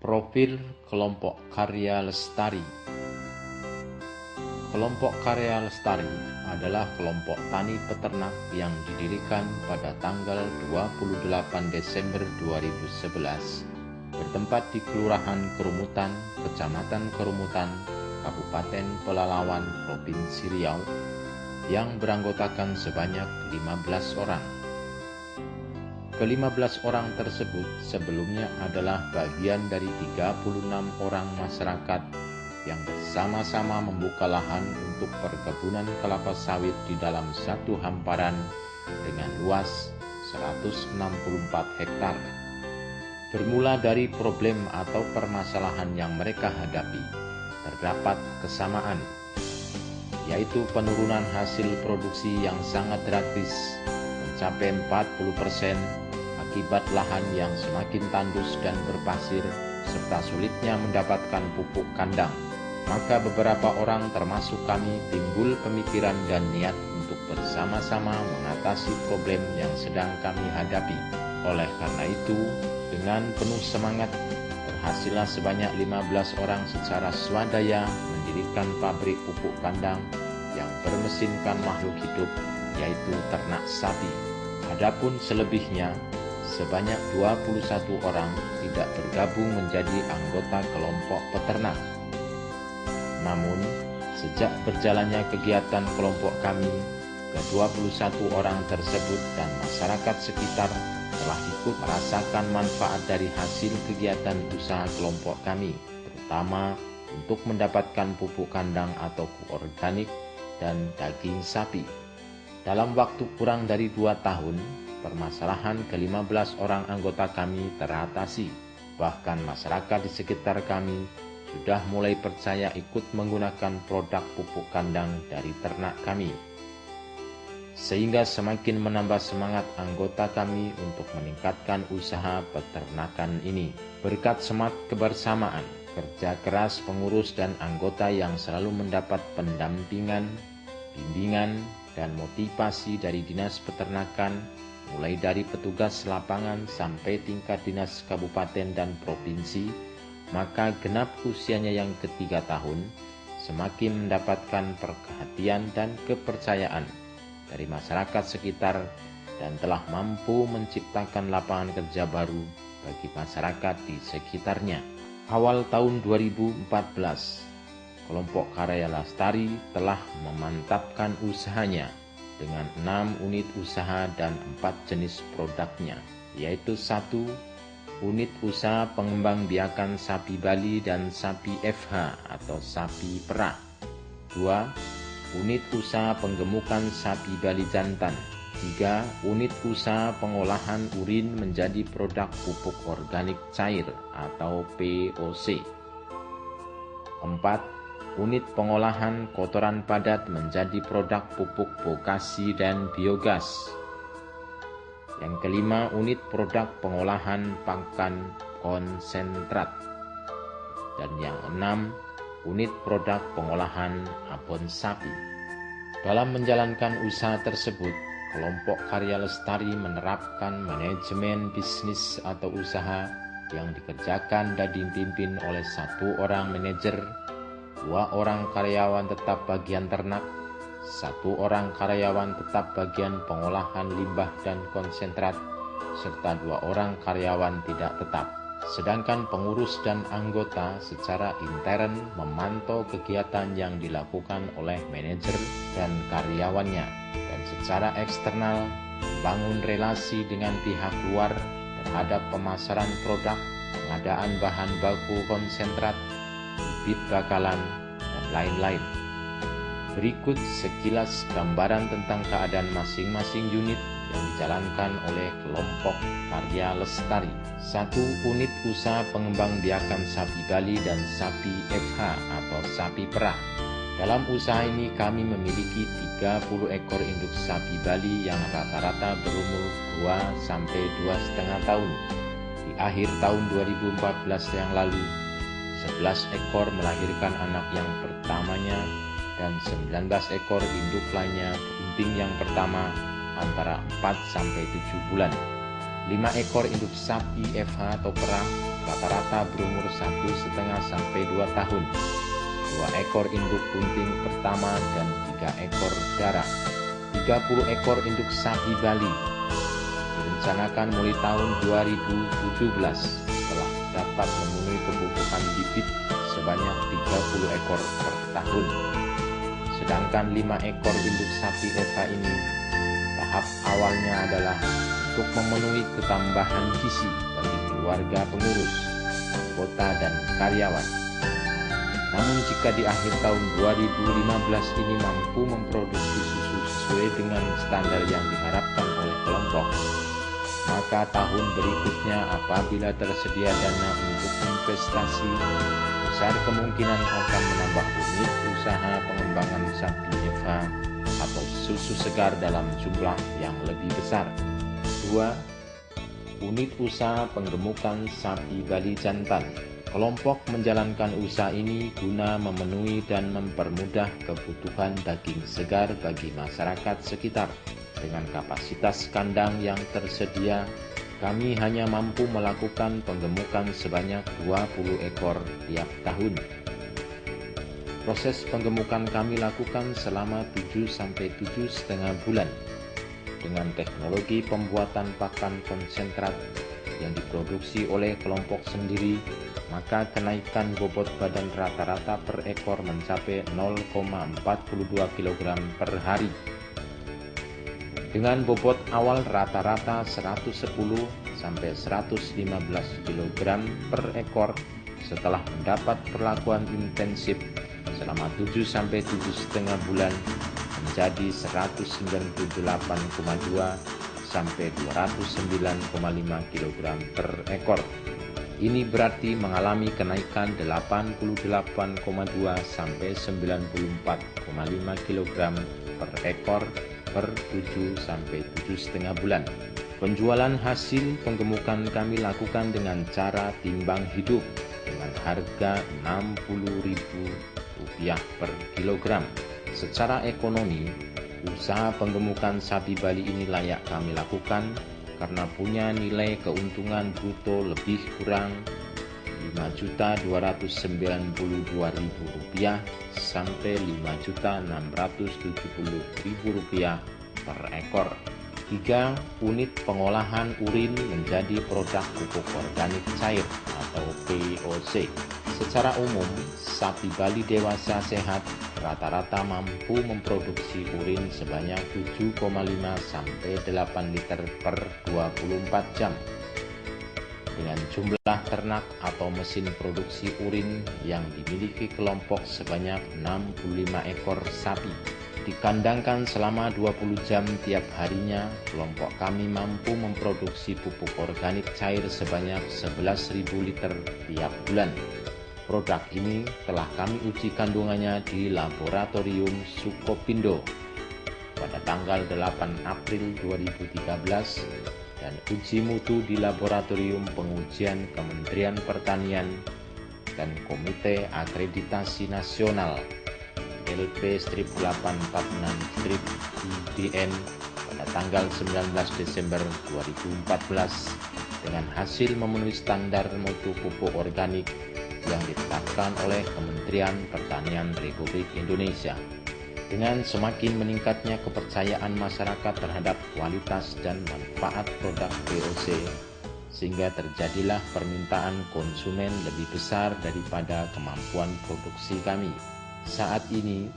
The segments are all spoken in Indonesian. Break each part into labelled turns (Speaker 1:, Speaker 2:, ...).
Speaker 1: Profil kelompok karya lestari. Kelompok karya lestari adalah kelompok tani peternak yang didirikan pada tanggal 28 Desember 2011 bertempat di Kelurahan Kerumutan, Kecamatan Kerumutan, Kabupaten Pelalawan, Provinsi Riau, yang beranggotakan sebanyak 15 orang. Ke-15 orang tersebut sebelumnya adalah bagian dari 36 orang masyarakat yang bersama-sama membuka lahan untuk perkebunan kelapa sawit di dalam satu hamparan dengan luas 164 hektar. Bermula dari problem atau permasalahan yang mereka hadapi, terdapat kesamaan, yaitu penurunan hasil produksi yang sangat drastis, mencapai 40%, akibat lahan yang semakin tandus dan berpasir, serta sulitnya mendapatkan pupuk kandang. Maka beberapa orang termasuk kami timbul pemikiran dan niat untuk bersama-sama mengatasi problem yang sedang kami hadapi. Oleh karena itu, dengan penuh semangat, berhasillah sebanyak 15 orang secara swadaya mendirikan pabrik pupuk kandang yang bermesinkan makhluk hidup, yaitu ternak sapi. Adapun selebihnya, sebanyak 21 orang tidak bergabung menjadi anggota kelompok peternak. Namun, sejak berjalannya kegiatan kelompok kami, ke-21 orang tersebut dan masyarakat sekitar telah ikut merasakan manfaat dari hasil kegiatan usaha kelompok kami, terutama untuk mendapatkan pupuk kandang atau pupuk organik dan daging sapi. Dalam waktu kurang dari 2 tahun, permasalahan ke-15 orang anggota kami teratasi. Bahkan masyarakat di sekitar kami sudah mulai percaya ikut menggunakan produk pupuk kandang dari ternak kami. Sehingga semakin menambah semangat anggota kami untuk meningkatkan usaha peternakan ini. Berkat semangat kebersamaan, kerja keras pengurus dan anggota yang selalu mendapat pendampingan, bimbingan, dan motivasi dari Dinas Peternakan, mulai dari petugas lapangan sampai tingkat dinas kabupaten dan provinsi, maka genap usianya yang ke-3 tahun semakin mendapatkan perhatian dan kepercayaan dari masyarakat sekitar dan telah mampu menciptakan lapangan kerja baru bagi masyarakat di sekitarnya. Awal tahun 2014, kelompok karya lestari telah memantapkan usahanya dengan 6 unit usaha dan 4 jenis produknya, yaitu 1. Unit usaha pengembang biakan sapi Bali dan sapi FH atau sapi perah. 2. Unit usaha penggemukan sapi Bali jantan. 3. Unit usaha pengolahan urin menjadi produk pupuk organik cair atau POC. 4. Unit pengolahan kotoran padat menjadi produk pupuk vokasi dan biogas. Yang kelima, unit produk pengolahan pakan konsentrat. Dan yang 6, unit produk pengolahan abon sapi. Dalam menjalankan usaha tersebut, kelompok karya lestari menerapkan manajemen bisnis atau usaha yang dikerjakan dan dipimpin oleh 1 orang manajer, 2 orang karyawan tetap bagian ternak, 1 orang karyawan tetap bagian pengolahan limbah dan konsentrat, serta 2 orang karyawan tidak tetap. Sedangkan pengurus dan anggota secara intern memantau kegiatan yang dilakukan oleh manajer dan karyawannya, dan secara eksternal membangun relasi dengan pihak luar terhadap pemasaran produk, pengadaan bahan baku konsentrat, bibit bakalan, dan lain-lain. Berikut sekilas gambaran tentang keadaan masing-masing unit yang dijalankan oleh kelompok karya lestari. 1. Unit usaha pengembang biakan sapi Bali dan sapi FH atau sapi perah. Dalam usaha ini kami memiliki 30 ekor induk sapi Bali yang rata-rata berumur 2-2,5 tahun. Di akhir tahun 2014 yang lalu, 11 ekor melahirkan anak yang pertamanya dan 19 ekor induk lainnya bunting yang pertama antara 4-7 bulan. 5 ekor induk sapi FH atau perah rata-rata berumur 1,5-2 tahun. 2 ekor induk bunting pertama dan 3 ekor darah. 30 ekor induk sapi Bali. Direncanakan mulai tahun 2017 telah dapat memenuhi kebutuhan bibit sebanyak 30 ekor per tahun. Sedangkan 5 ekor induk sapi FH ini tahap awalnya adalah untuk memenuhi ketambahan gizi bagi keluarga pengurus, anggota dan karyawan. Namun jika di akhir tahun 2015 ini mampu memproduksi susu sesuai dengan standar yang diharapkan oleh kelompok, maka tahun berikutnya apabila tersedia dana untuk investasi, besar kemungkinan akan menambah unit usaha pengembangan sapi FH atau susu segar dalam jumlah yang lebih besar. 2. Unit usaha penggemukan sapi Bali jantan. Kelompok menjalankan usaha ini guna memenuhi dan mempermudah kebutuhan daging segar bagi masyarakat sekitar. Dengan kapasitas kandang yang tersedia, kami hanya mampu melakukan penggemukan sebanyak 20 ekor tiap tahun. Proses penggemukan kami lakukan selama 7-7,5 bulan dengan teknologi pembuatan pakan konsentrat yang diproduksi oleh kelompok sendiri, maka kenaikan bobot badan rata-rata per ekor mencapai 0,42 kg per hari. Dengan bobot awal rata-rata 110-115 kg per ekor, setelah mendapat perlakuan intensif selama 7-7,5 bulan menjadi 198,2-209,5 kg per ekor. Ini berarti mengalami kenaikan 88,2-94,5 kg per ekor per 7-7,5 bulan. Penjualan hasil penggemukan kami lakukan dengan cara timbang hidup dengan harga Rp60.000 per kilogram. Secara ekonomi, usaha penggemukan sapi Bali ini layak kami lakukan karena punya nilai keuntungan bruto lebih kurang Rp5.292.000 sampai Rp5.670.000 per ekor. 3. Unit pengolahan urin menjadi produk pupuk organik cair atau POC. Secara umum, sapi Bali dewasa sehat rata-rata mampu memproduksi urin sebanyak 7,5-8 liter per 24 jam. Dengan jumlah ternak atau mesin produksi urin yang dimiliki kelompok sebanyak 65 ekor sapi, dikandangkan selama 20 jam tiap harinya, kelompok kami mampu memproduksi pupuk organik cair sebanyak 11.000 liter tiap bulan. Produk ini telah kami uji kandungannya di laboratorium Sukopindo pada tanggal 8 April 2013 dan uji mutu di laboratorium pengujian Kementerian Pertanian dan Komite Akreditasi Nasional LP-846-IDN pada tanggal 19 Desember 2014 dengan hasil memenuhi standar mutu pupuk organik yang ditetapkan oleh Kementerian Pertanian Republik Indonesia. Dengan semakin meningkatnya kepercayaan masyarakat terhadap kualitas dan manfaat produk POC, sehingga terjadilah permintaan konsumen lebih besar daripada kemampuan produksi kami. Saat ini,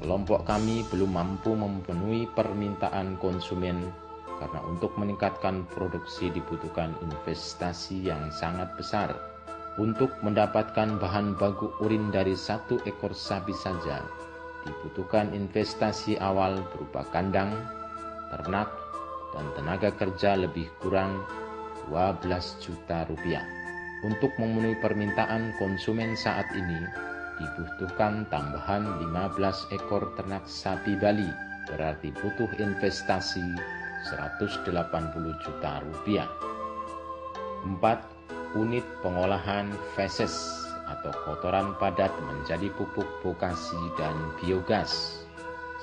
Speaker 1: kelompok kami belum mampu memenuhi permintaan konsumen karena untuk meningkatkan produksi dibutuhkan investasi yang sangat besar. Untuk mendapatkan bahan baku urin dari 1 ekor sapi saja, dibutuhkan investasi awal berupa kandang, ternak, dan tenaga kerja lebih kurang Rp12 juta. Untuk memenuhi permintaan konsumen saat ini, dibutuhkan tambahan 15 ekor ternak sapi Bali, berarti butuh investasi Rp180 juta. 4. Unit pengolahan feses atau kotoran padat menjadi pupuk vokasi dan biogas.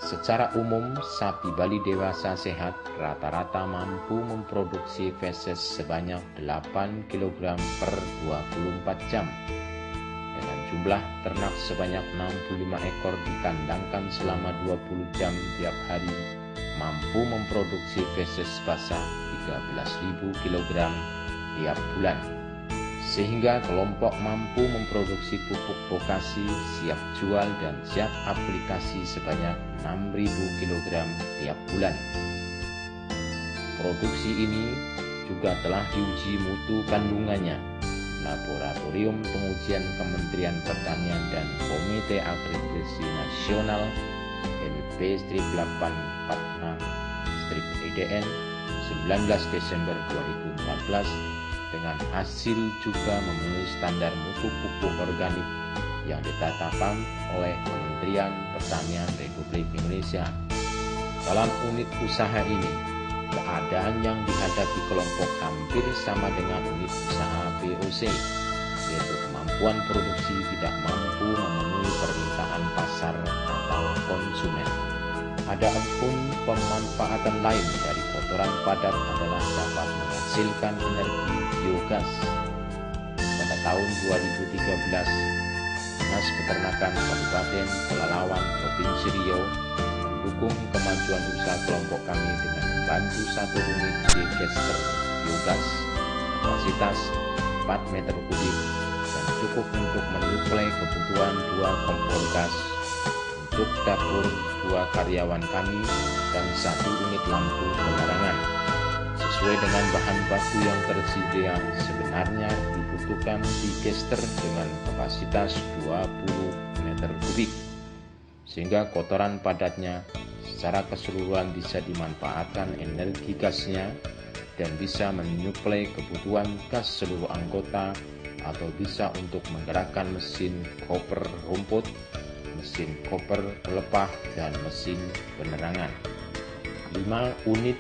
Speaker 1: Secara umum, sapi Bali dewasa sehat rata-rata mampu memproduksi feses sebanyak 8 kg per 24 jam. Dengan jumlah ternak sebanyak 65 ekor dikandangkan selama 20 jam tiap hari, mampu memproduksi feses basah 13.000 kg tiap bulan. Sehingga kelompok mampu memproduksi pupuk vokasi siap jual dan siap aplikasi sebanyak 6.000 kg tiap bulan. Produksi ini juga telah diuji mutu kandungannya. Laboratorium Pengujian Kementerian Pertanian dan Komite Akreditasi Nasional LP-846-EDN 19 Desember 2014 dengan hasil juga memenuhi standar mutu pupuk organik yang ditetapkan oleh Kementerian Pertanian Republik Indonesia. Dalam unit usaha ini, keadaan yang dihadapi kelompok hampir sama dengan unit usaha VOC, yaitu kemampuan produksi tidak mampu memenuhi permintaan pasar atau konsumen. Adapun pemanfaatan lain dari kotoran padat adalah dapat menghasilkan energi biogas. Pada tahun 2013, Dinas Peternakan Kabupaten Pelalawan Provinsi Riau mendukung kemajuan usaha kelompok kami dengan membantu 1 unit digester biogas kapasitas 4 meter kubik dan cukup untuk menyuplai kebutuhan 2 kompor gas untuk dapur 2 karyawan kami dan 1 unit lampu penerangan. Sesuai dengan bahan baku yang tersedia, sebenarnya dibutuhkan digester dengan kapasitas 20 meter kubik, sehingga kotoran padatnya secara keseluruhan bisa dimanfaatkan energi gasnya dan bisa menyuplai kebutuhan gas seluruh anggota atau bisa untuk menggerakkan mesin koper rumput, mesin koper pelepah, dan mesin penerangan. 5 unit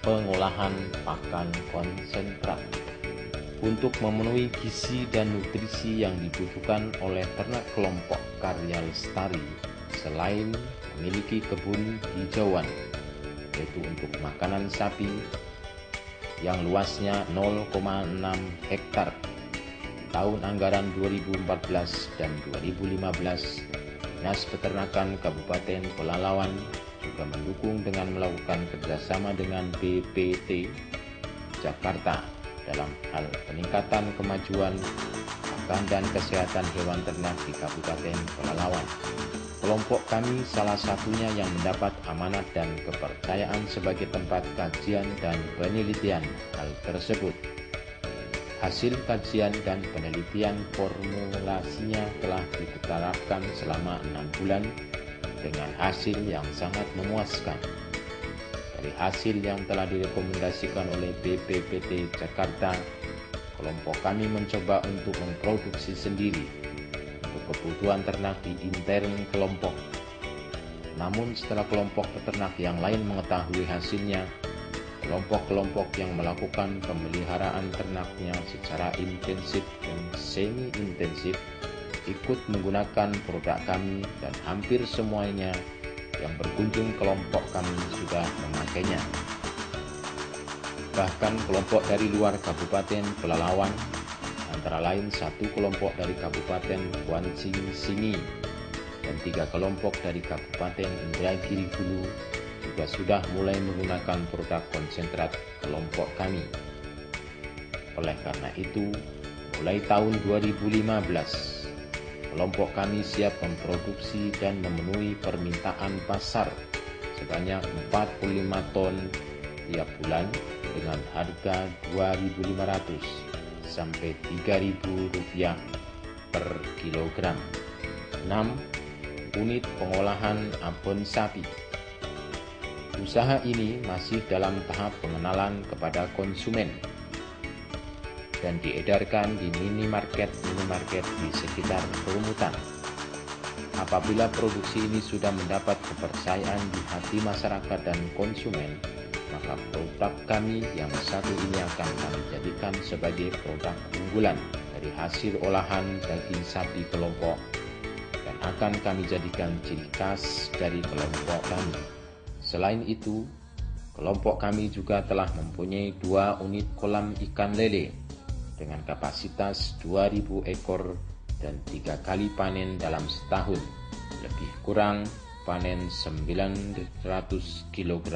Speaker 1: pengolahan pakan konsentrat untuk memenuhi gizi dan nutrisi yang dibutuhkan oleh ternak kelompok Karya Lestari selain memiliki kebun hijauan, yaitu untuk makanan sapi yang luasnya 0,6 hektar. Tahun anggaran 2014 dan 2015, Dinas Peternakan Kabupaten Pelalawan juga mendukung dengan melakukan kerjasama dengan BPT Jakarta dalam hal peningkatan kemajuan pakan dan kesehatan hewan ternak di Kabupaten Pelalawan. Kelompok kami salah satunya yang mendapat amanat dan kepercayaan sebagai tempat kajian dan penelitian hal tersebut. Hasil kajian dan penelitian formulasinya telah diterapkan selama 6 bulan dengan hasil yang sangat memuaskan. Dari hasil yang telah direkomendasikan oleh BPPT Jakarta, kelompok kami mencoba untuk memproduksi sendiri untuk kebutuhan ternak di intern kelompok. Namun setelah kelompok peternak yang lain mengetahui hasilnya, kelompok-kelompok yang melakukan pemeliharaan ternaknya secara intensif dan semi-intensif ikut menggunakan produk kami dan hampir semuanya yang berkunjung kelompok kami sudah memakainya. Bahkan kelompok dari luar Kabupaten Pelalawan, antara lain 1 kelompok dari Kabupaten Kuansing Singi dan 3 kelompok dari Kabupaten Indragiri Hulu juga sudah mulai menggunakan produk konsentrat kelompok kami. Oleh karena itu, mulai tahun 2015, kelompok kami siap memproduksi dan memenuhi permintaan pasar sebanyak 45 ton tiap bulan dengan harga Rp2.500 sampai Rp3.000 per kilogram. 6 unit pengolahan abon sapi. Usaha ini masih dalam tahap pengenalan kepada konsumen dan diedarkan di minimarket di sekitar kerumutan. Apabila produksi ini sudah mendapat kepercayaan di hati masyarakat dan konsumen, maka produk kami yang satu ini akan kami jadikan sebagai produk unggulan dari hasil olahan daging sapi kelompok dan akan kami jadikan ciri khas dari kelompok kami. Selain itu, kelompok kami juga telah mempunyai 2 unit kolam ikan lele dengan kapasitas 2000 ekor dan 3 kali panen dalam setahun, lebih kurang panen 900 kg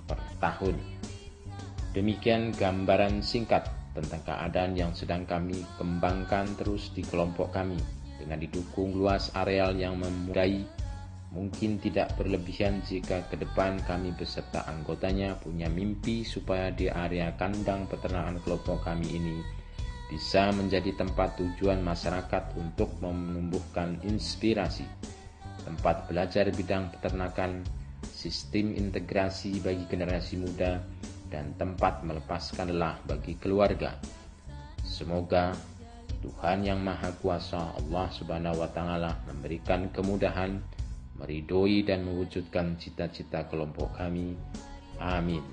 Speaker 1: per tahun. Demikian gambaran singkat tentang keadaan yang sedang kami kembangkan terus di kelompok kami. Dengan didukung luas areal yang memadai, mungkin tidak berlebihan jika ke depan kami beserta anggotanya punya mimpi supaya di area kandang peternakan kelompok kami ini bisa menjadi tempat tujuan masyarakat untuk menumbuhkan inspirasi, tempat belajar bidang peternakan, sistem integrasi bagi generasi muda, dan tempat melepaskan lelah bagi keluarga. Semoga Tuhan Yang Maha Kuasa, Allah Subhanahu wa Ta'ala, memberikan kemudahan, meridhoi dan mewujudkan cita-cita kelompok kami. Amin.